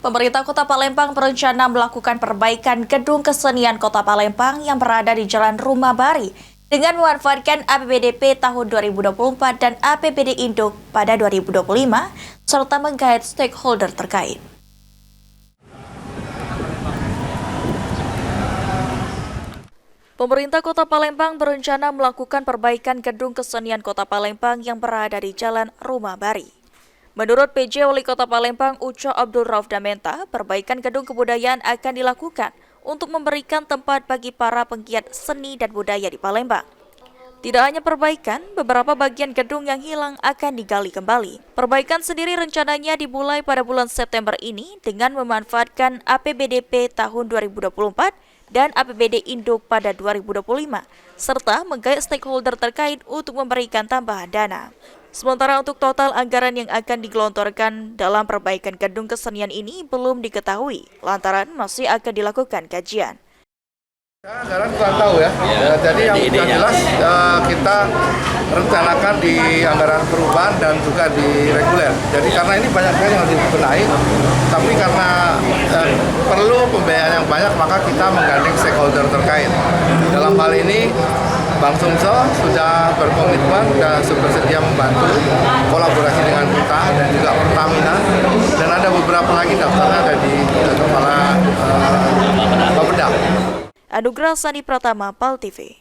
Pemerintah Kota Palembang berencana melakukan perbaikan gedung kesenian Kota Palembang yang berada di Jalan Rumah Bari dengan memanfaatkan APBDP tahun 2024 dan APBD Induk pada 2025 serta menggait stakeholder terkait. Pemerintah Kota Palembang berencana melakukan perbaikan gedung kesenian Kota Palembang yang berada di Jalan Rumah Bari. Menurut PJ Wali Kota Palembang, Uco Abdul Rauf Damenta, perbaikan gedung kebudayaan akan dilakukan untuk memberikan tempat bagi para penggiat seni dan budaya di Palembang. Tidak hanya perbaikan, beberapa bagian gedung yang hilang akan digali kembali. Perbaikan sendiri rencananya dimulai pada bulan September ini dengan memanfaatkan APBDP tahun 2024 dan APBD Induk pada 2025, serta menggait stakeholder terkait untuk memberikan tambahan dana. Sementara untuk total anggaran yang akan digelontorkan dalam perbaikan gedung kesenian ini belum diketahui, lantaran masih akan dilakukan kajian. Anggaran kurang tahu ya, jadi yang jelas kita rencanakan di anggaran perubahan dan juga di reguler. Jadi karena ini banyak sekali yang harus dibenahi, tapi karena perlu pembiayaan yang banyak, maka kita menggandeng stakeholder terkait. Dalam hal ini, Bang Sumso sudah berkomitmen dan bersedia membantu kolaborasi dengan kita dan juga Pertamina, dan ada beberapa lagi daftarnya ada di kepala Bapeda. Anugerah Sani Pratama, PAL TV.